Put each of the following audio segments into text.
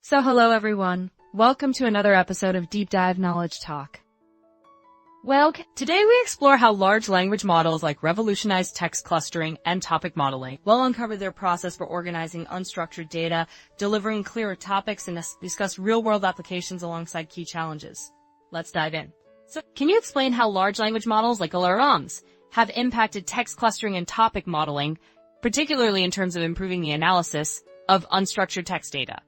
So hello everyone. Welcome to another episode of Deep Dive Knowledge Talk. Well, today we explore how large language models like revolutionized text clustering and topic modeling will uncover their process for organizing unstructured data, delivering clearer topics, and discuss real-world applications alongside key challenges. Let's dive in. So, can you explain how large language models like LLMs have impacted text clustering and topic modeling, particularly in terms of improving the analysis of unstructured text data?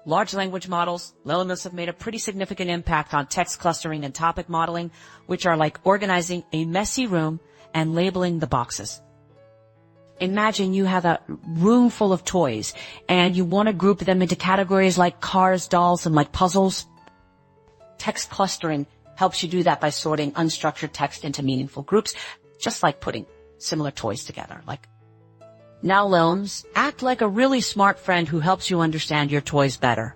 Large language models, LLMs, have made a pretty significant impact on text clustering and topic modeling, which are like organizing a messy room and labeling the boxes. Imagine you have a room full of toys and you want to group them into categories like cars, dolls, and like puzzles. Text clustering helps you do that by sorting unstructured text into meaningful groups, just like putting similar toys together. Now LLMs act like a really smart friend who helps you understand your toys better.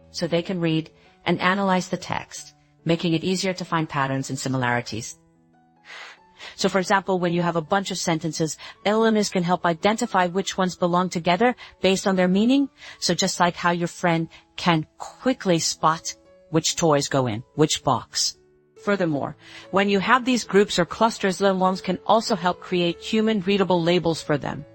So they can read and analyze the text, making it easier to find patterns and similarities. So for example, when you have a bunch of sentences, LLMs can help identify which ones belong together based on their meaning. So just like how your friend can quickly spot which toys go in which box. Furthermore, when you have these groups or clusters, LLMs can also help create human-readable labels for them.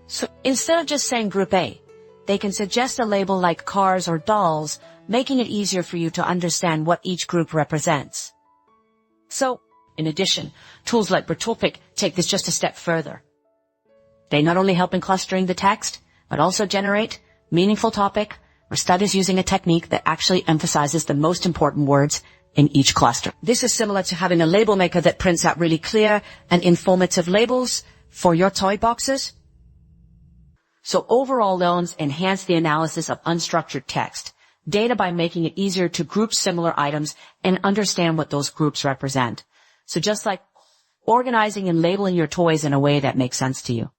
So instead of just saying Group A, they can suggest a label like cars or dolls, making it easier for you to understand what each group represents. So, in addition, tools like BERTopic take this just a step further. They not only help in clustering the text, but also generate meaningful topic or studies using a technique that actually emphasizes the most important words in each cluster. This is similar to having a label maker that prints out really clear and informative labels for your toy boxes. So overall, LLMs enhance the analysis of unstructured text data by making it easier to group similar items and understand what those groups represent. So just like organizing and labeling your toys in a way that makes sense to you.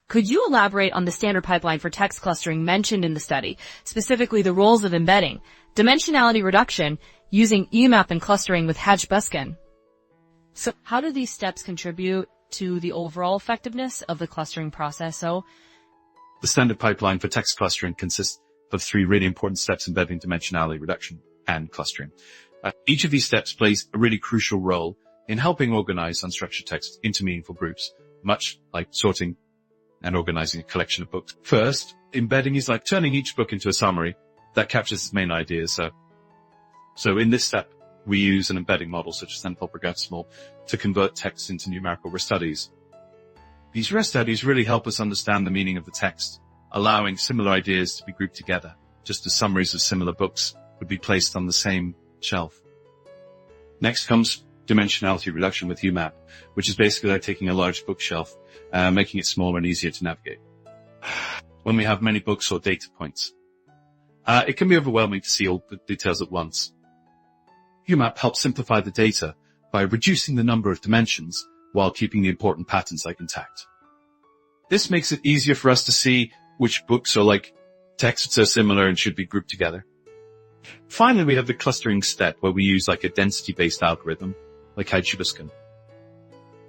Could you elaborate on the standard pipeline for text clustering mentioned in the study, specifically the roles of embedding, dimensionality reduction, using UMAP and clustering with Hodge-Buskin? So how do these steps contribute to the overall effectiveness of the clustering process? So the standard pipeline for text clustering consists of three really important steps: embedding, dimensionality reduction, and clustering. Each of these steps plays a really crucial role in helping organize unstructured text into meaningful groups, much like sorting and organizing a collection of books. First, embedding is like turning each book into a summary that captures its main ideas. So in this step, we use an embedding model such as interpretability to convert text into numerical restudies. These restudies really help us understand the meaning of the text, allowing similar ideas to be grouped together, just as summaries of similar books would be placed on the same shelf. Next comes dimensionality reduction with UMAP, which is basically like taking a large bookshelf, making it smaller and easier to navigate. When we have many books or data points, it can be overwhelming to see all the details at once. UMAP helps simplify the data by reducing the number of dimensions while keeping the important patterns intact. This makes it easier for us to see which books are like texts are similar and should be grouped together. Finally, we have the clustering step where we use a density-based algorithm like Hodge-Buskin.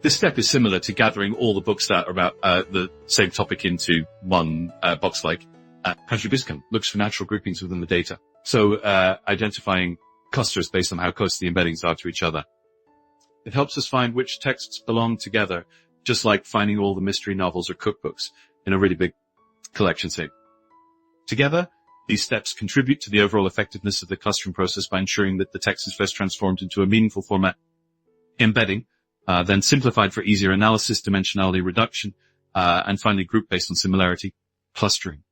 This step is similar to gathering all the books that are about the same topic into one box. Hodge-Buskin looks for natural groupings within the data, so identifying clusters based on how close the embeddings are to each other. It helps us find which texts belong together, just like finding all the mystery novels or cookbooks in a really big collection set. Together, these steps contribute to the overall effectiveness of the clustering process by ensuring that the text is first transformed into a meaningful format, embedding, then simplified for easier analysis, dimensionality reduction, and finally group based on similarity, clustering.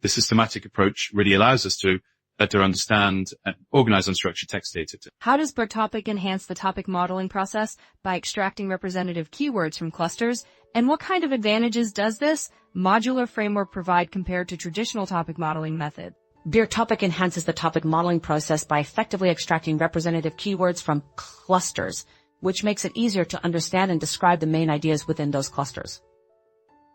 This systematic approach really allows us to better understand and organize unstructured text data. how does BERTopic enhance the topic modeling process by extracting representative keywords from clusters? And what kind of advantages does this modular framework provide compared to traditional topic modeling method? BERTopic enhances the topic modeling process by effectively extracting representative keywords from clusters, which makes it easier to understand and describe the main ideas within those clusters.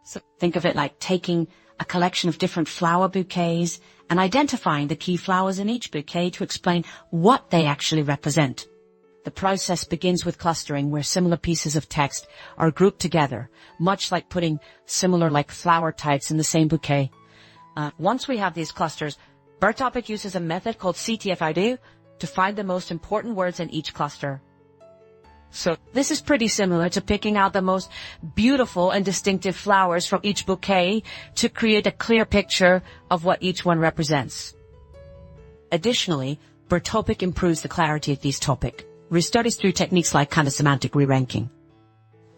So think of it like taking a collection of different flower bouquets and identifying the key flowers in each bouquet to explain what they actually represent. The process begins with clustering, where similar pieces of text are grouped together, much like putting similar flower types in the same bouquet. Once we have these clusters, BERTopic uses a method called CTF-ID to find the most important words in each cluster. So this is pretty similar to picking out the most beautiful and distinctive flowers from each bouquet to create a clear picture of what each one represents. Additionally, BERTopic improves the clarity of these topics, restudies through techniques like kind of semantic re-ranking.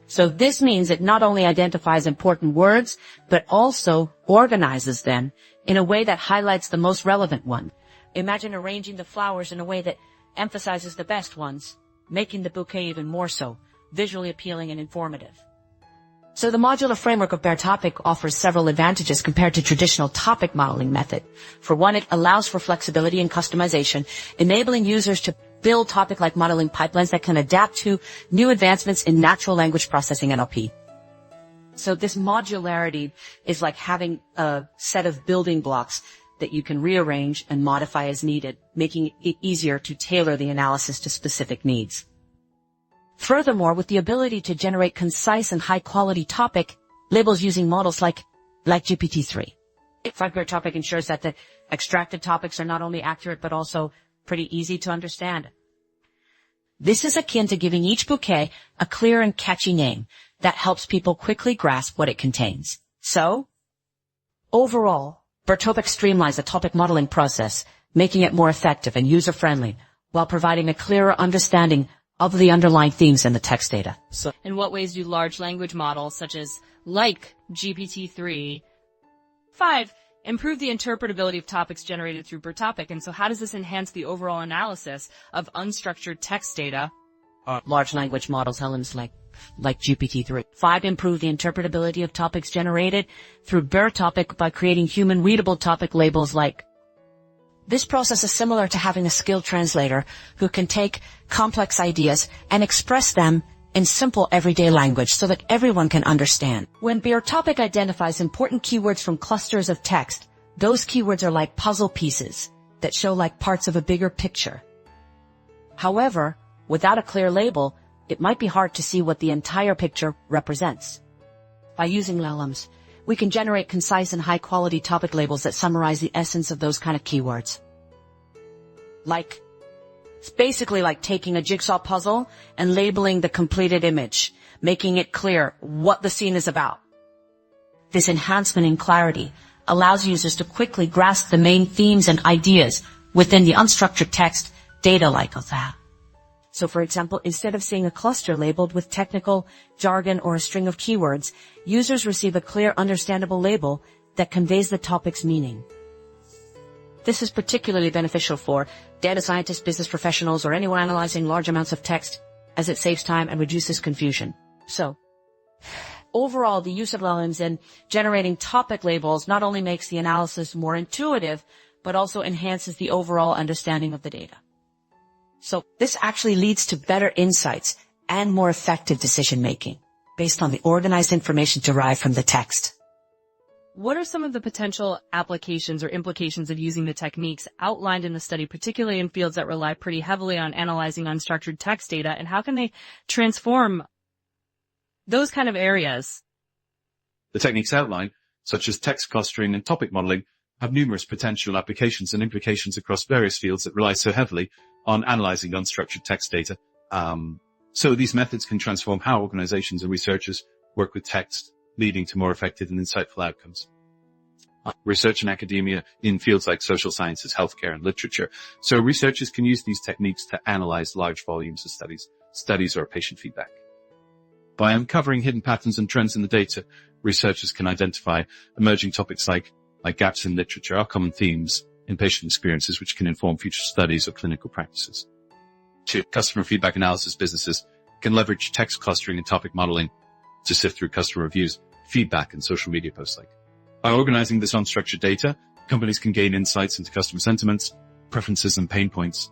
So this means it not only identifies important words, but also organizes them in a way that highlights the most relevant one. Imagine arranging the flowers in a way that emphasizes the best ones, making the bouquet even more so, visually appealing and informative. So the modular framework of BERTopic offers several advantages compared to traditional topic modeling method. For one, it allows for flexibility and customization, enabling users to build topic-like modeling pipelines that can adapt to new advancements in natural language processing NLP. So this modularity is like having a set of building blocks that you can rearrange and modify as needed, making it easier to tailor the analysis to specific needs. Furthermore, with the ability to generate concise and high-quality topic labels using models like GPT-3, BERTopic ensures that the extracted topics are not only accurate but also pretty easy to understand. This is akin to giving each bouquet a clear and catchy name that helps people quickly grasp what it contains. So, overall, BERTopic streamlines the topic modeling process, making it more effective and user-friendly, while providing a clearer understanding of the underlying themes in the text data. So, in what ways do large language models, such as like GPT-3, 5, improve the interpretability of topics generated through BERTopic? And so how does this enhance the overall analysis of unstructured text data? Large language models, LLMs like GPT-3. 5, improve the interpretability of topics generated through BERTopic by creating human-readable topic labels like. This process is similar to having a skilled translator who can take complex ideas and express them in simple everyday language so that everyone can understand. When BERTopic identifies important keywords from clusters of text, those keywords are like puzzle pieces that show like parts of a bigger picture. However, without a clear label, it might be hard to see what the entire picture represents. By using LLMs, we can generate concise and high-quality topic labels that summarize the essence of those kind of keywords. It's basically like taking a jigsaw puzzle and labeling the completed image, making it clear what the scene is about. This enhancement in clarity allows users to quickly grasp the main themes and ideas within the unstructured text data like that. So for example, instead of seeing a cluster labeled with technical jargon or a string of keywords, users receive a clear, understandable label that conveys the topic's meaning. This is particularly beneficial for data scientists, business professionals, or anyone analyzing large amounts of text, as it saves time and reduces confusion. So, overall, the use of LLMs in generating topic labels not only makes the analysis more intuitive, but also enhances the overall understanding of the data. So this actually leads to better insights and more effective decision-making based on the organized information derived from the text. What are some of the potential applications or implications of using the techniques outlined in the study, particularly in fields that rely pretty heavily on analyzing unstructured text data, and how can they transform those kind of areas? The techniques outlined, such as text clustering and topic modeling, have numerous potential applications and implications across various fields that rely so heavily on analyzing unstructured text data. So these methods can transform how organizations and researchers work with text, leading to more effective and insightful outcomes. Research in academia in fields like social sciences, healthcare, and literature. So researchers can use these techniques to analyze large volumes of studies or patient feedback. By uncovering hidden patterns and trends in the data, researchers can identify emerging topics like gaps in literature or common themes in patient experiences, which can inform future studies or clinical practices. 2. Customer feedback analysis. Businesses can leverage text clustering and topic modeling to sift through customer reviews, feedback, and social media posts. By organizing this unstructured data, companies can gain insights into customer sentiments, preferences, and pain points.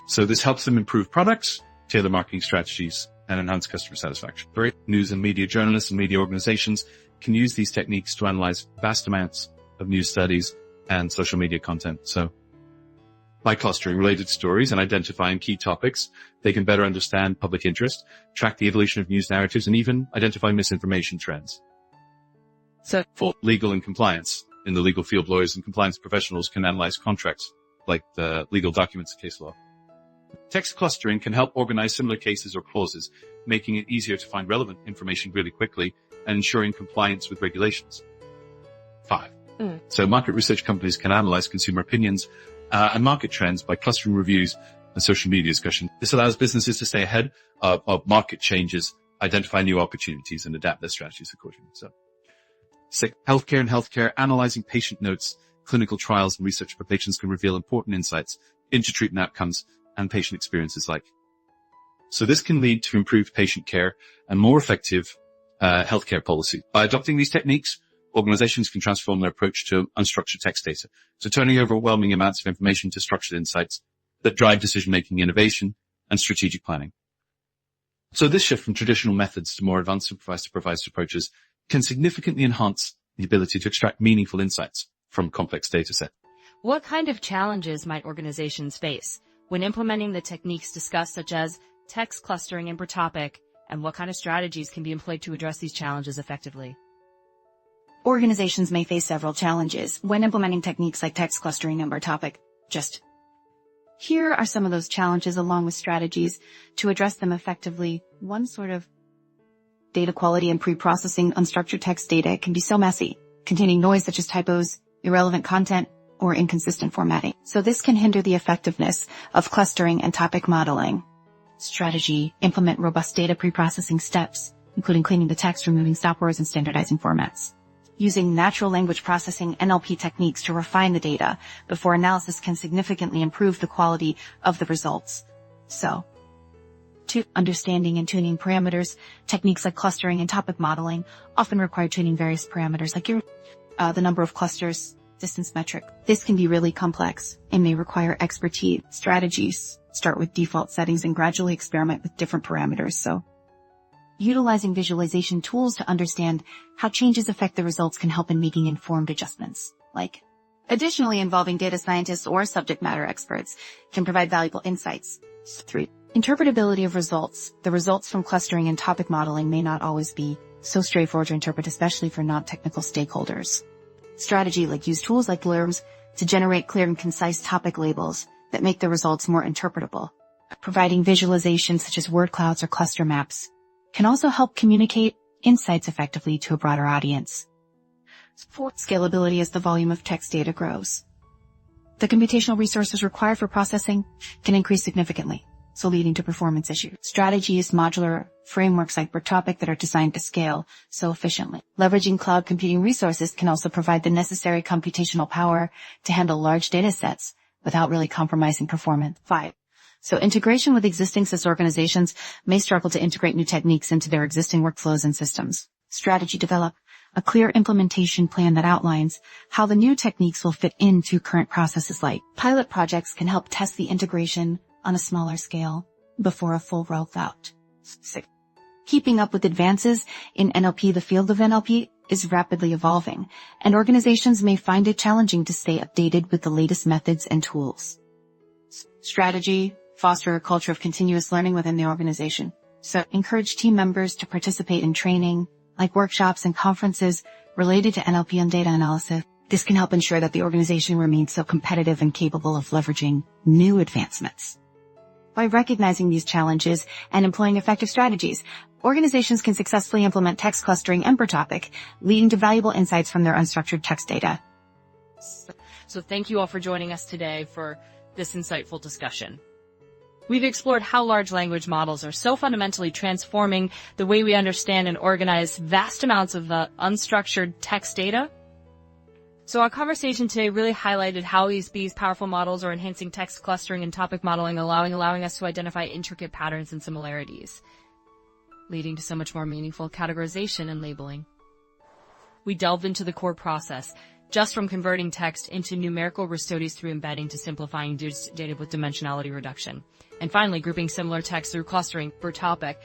So this helps them improve products, tailor marketing strategies, and enhance customer satisfaction. 3. News and media journalists and media organizations can use these techniques to analyze vast amounts of news studies and social media content. So by clustering related stories and identifying key topics, they can better understand public interest, track the evolution of news narratives, and even identify misinformation trends. So 4. Legal and compliance. In the legal field, lawyers and compliance professionals can analyze contracts, like the legal documents of case law. Text clustering can help organize similar cases or clauses, making it easier to find relevant information really quickly and ensuring compliance with regulations. 5. So market research companies can analyze consumer opinions and market trends by clustering reviews and social media discussion. This allows businesses to stay ahead of market changes, identify new opportunities, and adapt their strategies accordingly. So, 6. Healthcare analyzing patient notes, clinical trials, and research publications can reveal important insights into treatment outcomes and patient experiences alike. So this can lead to improved patient care and more effective healthcare policy. By adopting these techniques, organizations can transform their approach to unstructured text data, so turning overwhelming amounts of information to structured insights that drive decision-making, innovation, and strategic planning. So this shift from traditional methods to more advanced supervised approaches can significantly enhance the ability to extract meaningful insights from complex data sets. What kind of challenges might organizations face when implementing the techniques discussed, such as text clustering and BERTopic, and what kind of strategies can be employed to address these challenges effectively? Organizations may face several challenges when implementing techniques like text clustering and BERTopic. Here are some of those challenges along with strategies to address them effectively. One sort of data quality and preprocessing unstructured text data can be so messy, containing noise such as typos, irrelevant content, or inconsistent formatting. So this can hinder the effectiveness of clustering and topic modeling. Strategy: implement robust data preprocessing steps, including cleaning the text, removing stop words, and standardizing formats. Using natural language processing NLP techniques to refine the data before analysis can significantly improve the quality of the results. So, 2. Understanding and tuning parameters. Techniques like clustering and topic modeling often require tuning various parameters like the number of clusters, distance metric. This can be really complex and may require expertise. Strategies: start with default settings and gradually experiment with different parameters. So, utilizing visualization tools to understand how changes affect the results can help in making informed adjustments. Additionally, involving data scientists or subject matter experts can provide valuable insights. 3. Interpretability of results. The results from clustering and topic modeling may not always be so straightforward to interpret, especially for non-technical stakeholders. Strategy: use tools like LLMs to generate clear and concise topic labels that make the results more interpretable. Providing visualizations such as word clouds or cluster maps can also help communicate insights effectively to a broader audience. 4. Scalability: as the volume of text data grows, the computational resources required for processing can increase significantly, so leading to performance issues. Strategies: modular frameworks like BERTopic that are designed to scale so efficiently. Leveraging cloud computing resources can also provide the necessary computational power to handle large data sets without really compromising performance. 5. So integration with existing SIS organizations may struggle to integrate new techniques into their existing workflows and systems. Strategy: develop a clear implementation plan that outlines how the new techniques will fit into current processes. Pilot projects can help test the integration on a smaller scale before a full rollout. 6. Keeping up with advances in NLP. The field of NLP is rapidly evolving, and organizations may find it challenging to stay updated with the latest methods and tools. Strategy: foster a culture of continuous learning within the organization. So encourage team members to participate in training, like workshops and conferences related to NLP and data analysis. This can help ensure that the organization remains so competitive and capable of leveraging new advancements. By recognizing these challenges and employing effective strategies, organizations can successfully implement text clustering and BERTopic, leading to valuable insights from their unstructured text data. So thank you all for joining us today for this insightful discussion. We've explored how large language models are so fundamentally transforming the way we understand and organize vast amounts of the unstructured text data. So our conversation today really highlighted how these powerful models are enhancing text clustering and topic modeling, allowing us to identify intricate patterns and similarities, leading to so much more meaningful categorization and labeling. We delved into the core process, just from converting text into numerical studies through embedding to simplifying data with dimensionality reduction. And finally, grouping similar text through clustering. BERTopic,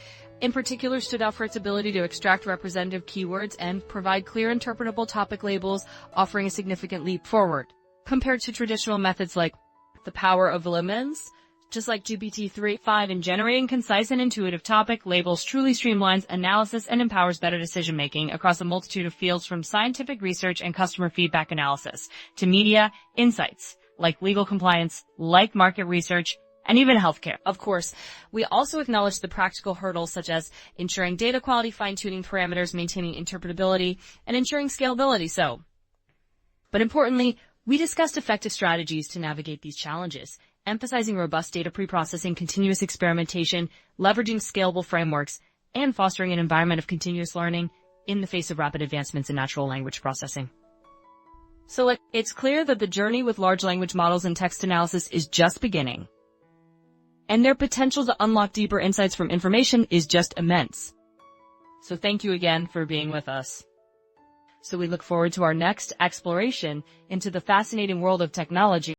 in particular, stood out for its ability to extract representative keywords and provide clear interpretable topic labels, offering a significant leap forward compared to traditional methods like the power of LLMs Just like GPT-3.5 in generating concise and intuitive topic labels truly streamlines analysis and empowers better decision-making across a multitude of fields from scientific research and customer feedback analysis to media insights like legal compliance, like market research, and even healthcare. Of course, we also acknowledge the practical hurdles such as ensuring data quality, fine-tuning parameters, maintaining interpretability, and ensuring scalability. But importantly, we discussed effective strategies to navigate these challenges, emphasizing robust data preprocessing, continuous experimentation, leveraging scalable frameworks, and fostering an environment of continuous learning in the face of rapid advancements in natural language processing. So it's clear that the journey with large language models and text analysis is just beginning, and their potential to unlock deeper insights from information is just immense. So thank you again for being with us. So we look forward to our next exploration into the fascinating world of technology.